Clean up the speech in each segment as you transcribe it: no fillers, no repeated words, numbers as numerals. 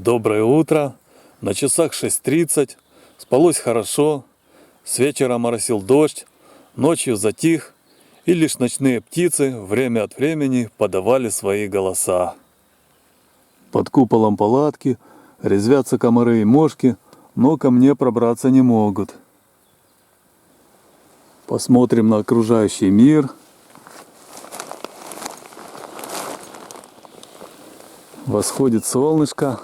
Доброе утро. На часах 6:30. Спалось хорошо. С вечера моросил дождь. Ночью затих. И лишь ночные птицы время от времени подавали свои голоса. Под куполом палатки резвятся комары и мошки, но ко мне пробраться не могут. Посмотрим на окружающий мир. Восходит солнышко.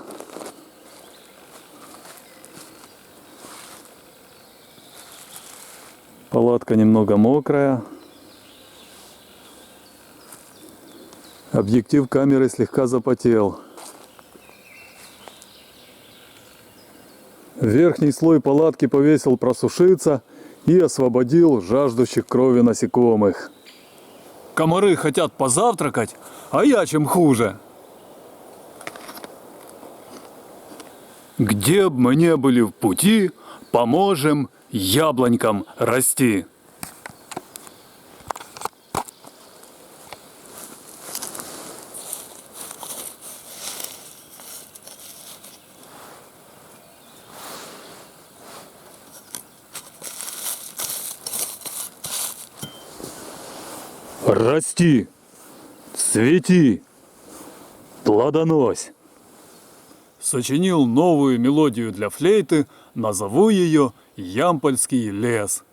Палатка немного мокрая. Объектив камеры слегка запотел. Верхний слой палатки повесил просушиться и освободил жаждущих крови насекомых. Комары хотят позавтракать, а я чем хуже? Где б мы не были в пути, поможем яблонькам расти. Расти, цвети, плодонось. Сочинил новую мелодию для флейты, назову ее «Ямпольский лес».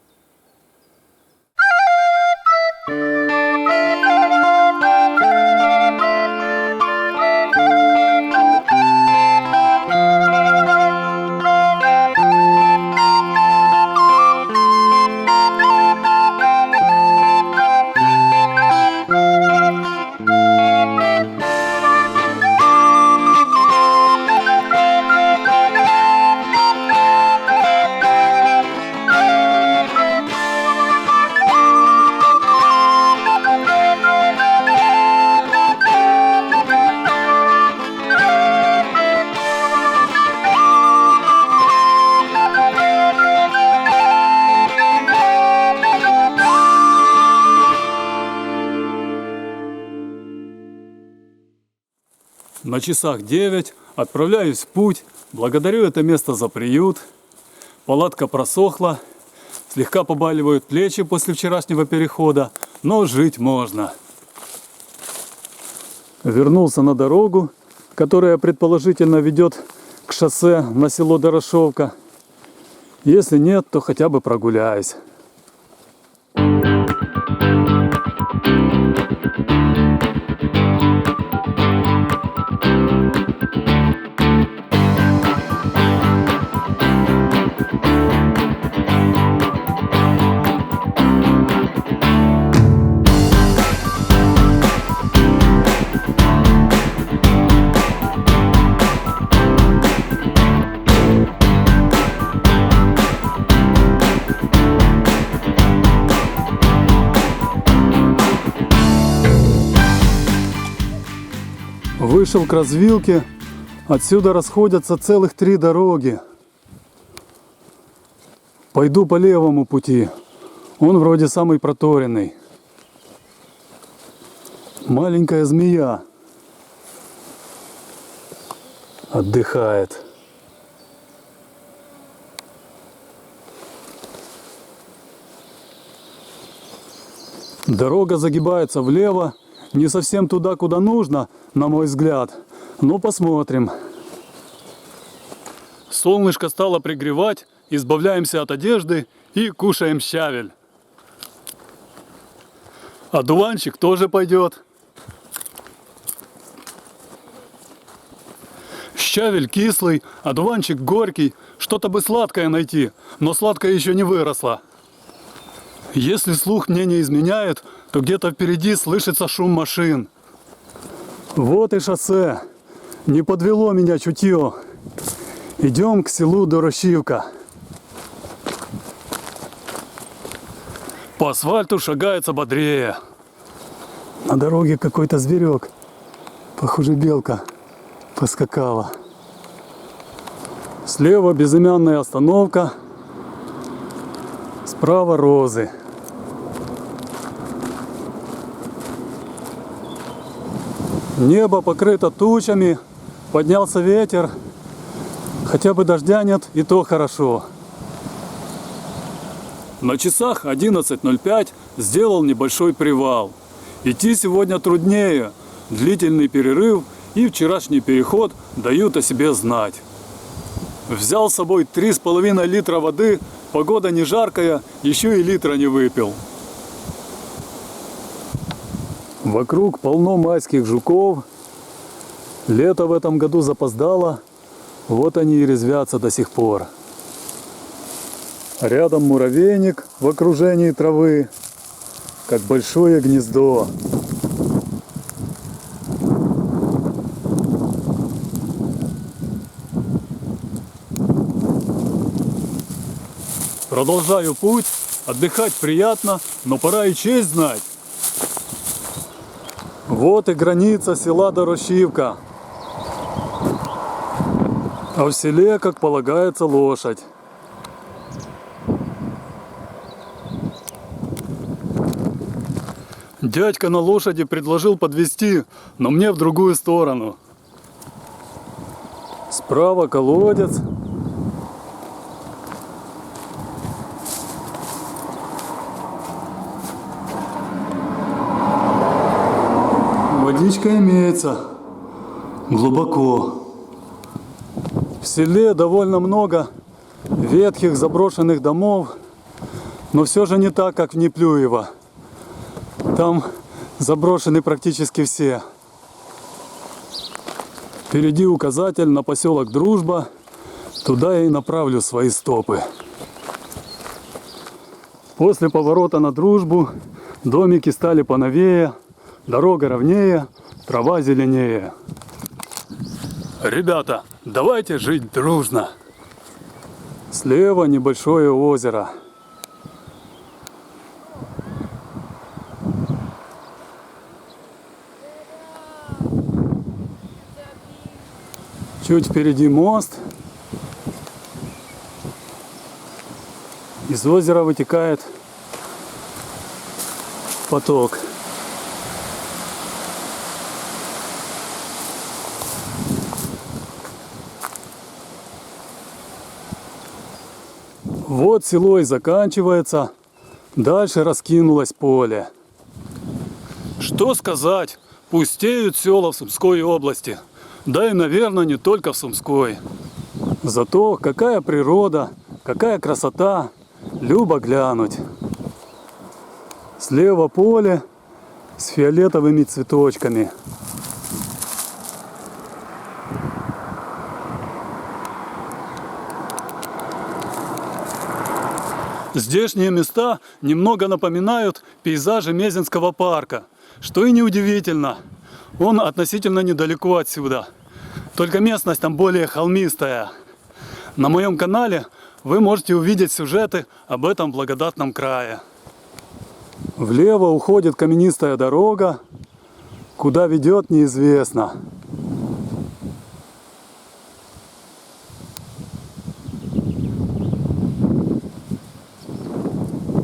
На часах 9 отправляюсь в путь, благодарю это место за приют. Палатка просохла, слегка побаливают плечи после вчерашнего перехода, но жить можно. Вернулся на дорогу, которая предположительно ведет к шоссе на село Дорошовка. Если нет, то хотя бы прогуляюсь. Вышел к развилке, отсюда расходятся целых 3 дороги. Пойду по левому пути, он вроде самый проторенный. Маленькая змея отдыхает. Дорога загибается влево. Не совсем туда, куда нужно, на мой взгляд. Но посмотрим. Солнышко стало пригревать, избавляемся от одежды и кушаем щавель. Одуванчик тоже пойдет. Щавель кислый, одуванчик горький. Что-то бы сладкое найти, но сладкое еще не выросло. Если слух мне не изменяет, то где-то впереди слышится шум машин. Вот и шоссе. Не подвело меня чутье. Идем к селу Дорошивка. По асфальту шагается бодрее. На дороге какой-то зверек. Похоже, белка поскакала. Слева безымянная остановка. Справа розы. Небо покрыто тучами, поднялся ветер, Хотя бы дождя нет, и то хорошо. На часах 11:05 сделал небольшой привал. Идти сегодня труднее. Длительный перерыв и вчерашний переход дают о себе знать. Взял с собой 3,5 литра воды, погода не жаркая, еще и литра не выпил. Вокруг полно майских жуков. Лето в этом году запоздало, вот они и резвятся до сих пор. Рядом муравейник в окружении травы, как большое гнездо. Продолжаю путь, отдыхать приятно, но пора и честь знать. Вот и граница села Дорощивка. А в селе, как полагается, лошадь. Дядька на лошади предложил подвезти, но мне в другую сторону. Справа колодец. Водичка имеется. Глубоко. В селе довольно много ветхих заброшенных домов, но все же не так, как в Неплюево. Там заброшены практически все. Впереди указатель на поселок Дружба. Туда я и направлю свои стопы. После поворота на Дружбу домики стали поновее, дорога ровнее, трава зеленее. Ребята, давайте жить дружно. Слева небольшое озеро. Чуть впереди мост. Из озера вытекает поток. Вот село и заканчивается. Дальше раскинулось поле. Что сказать? Пустеют села в Сумской области. Да и, наверное, не только в Сумской. Зато какая природа, какая красота. Любо глянуть. Слева поле с фиолетовыми цветочками. Здешние места немного напоминают пейзажи Мезенского парка, что и неудивительно. Он относительно недалеко отсюда. Только местность там более холмистая. На моем канале вы можете увидеть сюжеты об этом благодатном крае. Влево уходит каменистая дорога, куда ведет неизвестно.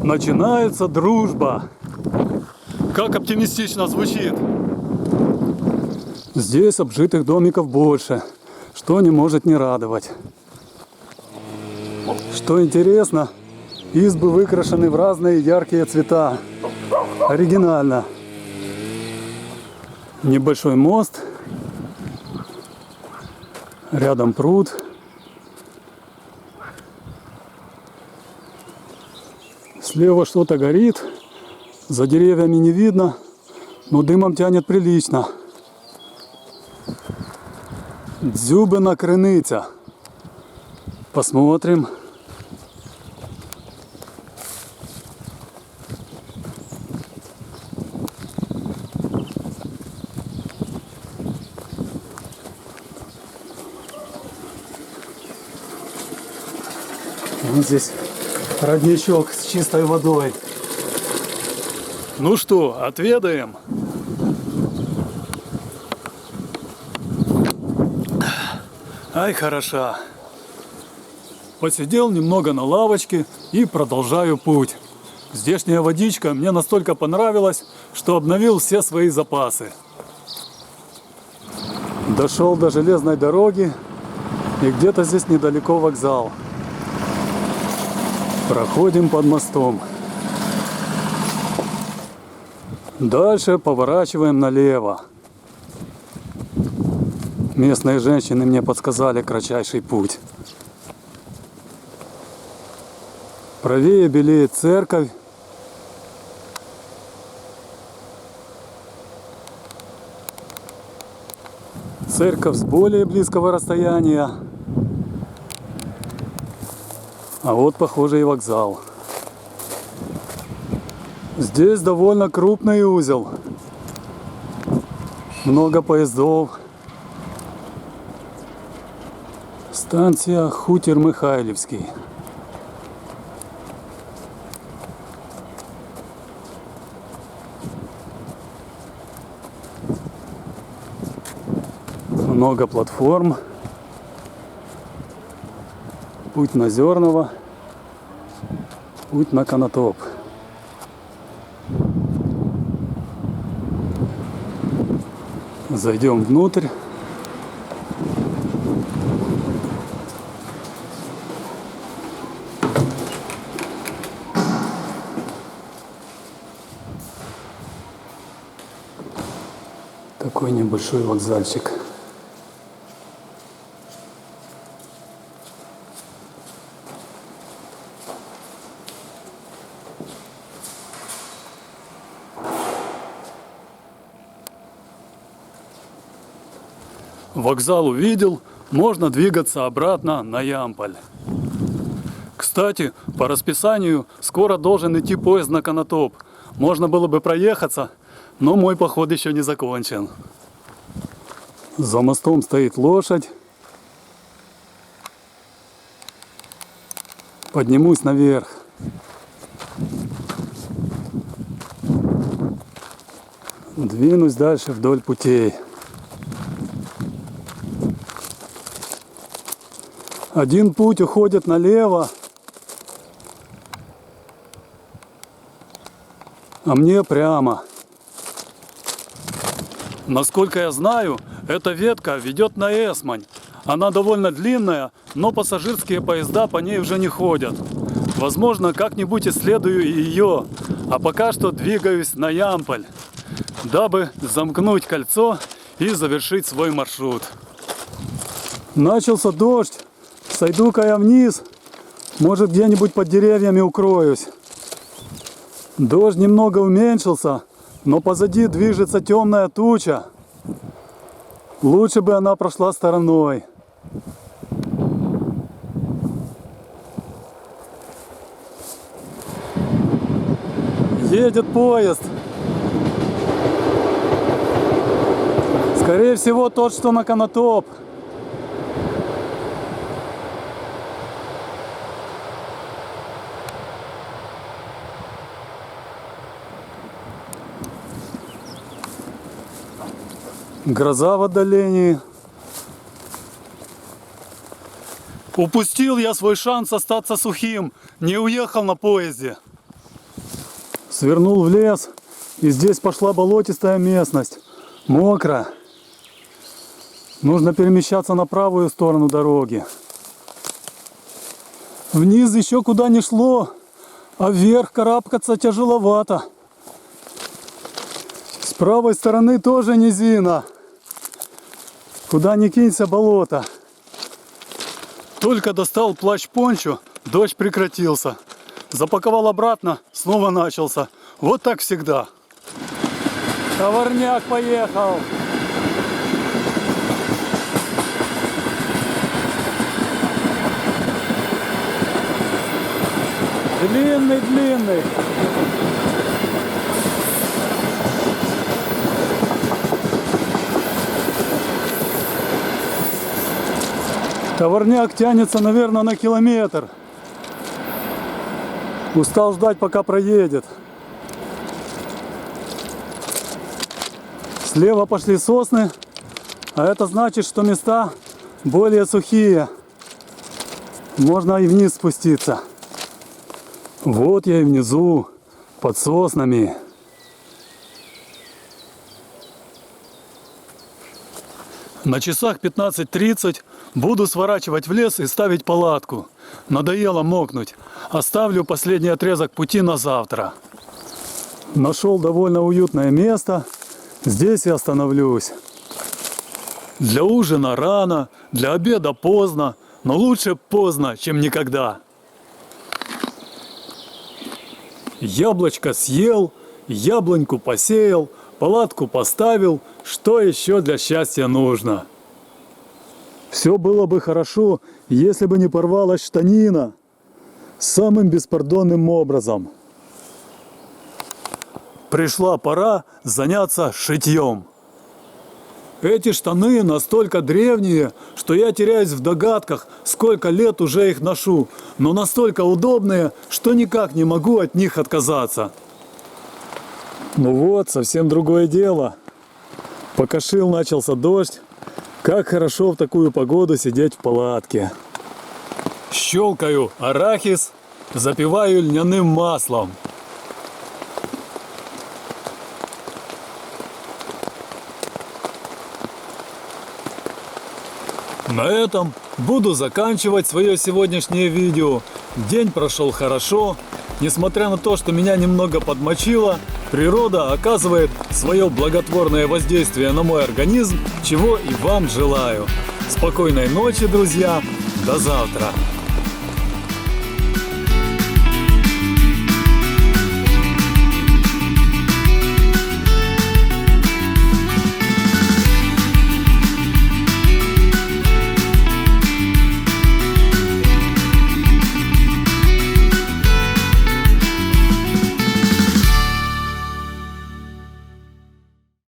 Начинается Дружба. Как оптимистично звучит. Здесь обжитых домиков больше, что не может не радовать. Что интересно, избы выкрашены в разные яркие цвета. Оригинально. Небольшой мост. Рядом пруд. Слева что-то горит. За деревьями не видно, но дымом тянет прилично. Дзюбина криниця. Посмотрим. Вот здесь родничок с чистой водой. Ну что, отведаем? Ай, хороша. Посидел немного на лавочке и продолжаю путь. Здешняя водичка мне настолько понравилась, что обновил все свои запасы. Дошел до железной дороги И где-то здесь недалеко вокзал. Проходим под мостом. Дальше поворачиваем налево. Местные женщины мне подсказали кратчайший путь. Правее белеет церковь. Церковь с более близкого расстояния. А вот, похоже, и вокзал. Здесь довольно крупный узел. Много поездов. Станция Хутір Михайлівський. Много платформ. Путь на Зерново, путь на Конотоп. Зайдем внутрь. Такой небольшой вокзальчик. Вокзал увидел, можно двигаться обратно на Ямполь. Кстати, по расписанию скоро должен идти поезд на Конотоп. Можно было бы проехаться, но мой поход еще не закончен. За мостом стоит лошадь. Поднимусь наверх. Двинусь дальше вдоль путей. Один путь уходит налево, а мне прямо. Насколько я знаю, эта ветка ведет на Эсмань. Она довольно длинная, но пассажирские поезда по ней уже не ходят. Возможно, как-нибудь исследую и ее, а пока что двигаюсь на Ямполь, дабы замкнуть кольцо и завершить свой маршрут. Начался дождь. Сойду-ка я вниз, может где-нибудь под деревьями укроюсь. Дождь немного уменьшился, но позади движется темная туча. Лучше бы она прошла стороной. Едет поезд. Скорее всего, тот, что на Конотоп. Гроза в отдалении. Упустил я свой шанс остаться сухим. Не уехал на поезде. Свернул в лес, и здесь пошла болотистая местность. Мокро. Нужно перемещаться на правую сторону дороги. Вниз еще куда не шло, а вверх карабкаться тяжеловато. С правой стороны тоже низина. Куда ни кинься, болото. Только достал плащ-пончо, дождь прекратился. Запаковал обратно, снова начался. Вот так всегда. Товарняк поехал. Длинный. Товарняк тянется, наверное, на километр. Устал ждать, пока проедет. Слева пошли сосны, а это значит, что места более сухие. Можно и вниз спуститься. Вот я и внизу, под соснами. На часах 15:30 буду сворачивать в лес и ставить палатку. Надоело мокнуть. Оставлю последний отрезок пути на завтра. Нашел довольно уютное место. Здесь и остановлюсь. Для ужина рано, для обеда поздно, но лучше поздно, чем никогда. Яблочко съел, яблоньку посеял, палатку поставил. Что еще для счастья нужно? Все было бы хорошо, если бы не порвалась штанина. Самым беспардонным образом. Пришла пора заняться шитьем. Эти штаны настолько древние, что я теряюсь в догадках, сколько лет уже их ношу, но настолько удобные, что никак не могу от них отказаться. Ну вот, совсем другое дело. Пока шил, начался дождь. Как хорошо в такую погоду сидеть в палатке. Щелкаю арахис, запиваю льняным маслом. На этом буду заканчивать свое сегодняшнее видео. День прошел хорошо. Несмотря на то, что меня немного подмочило, природа оказывает свое благотворное воздействие на мой организм, чего и вам желаю. Спокойной ночи, друзья. До завтра.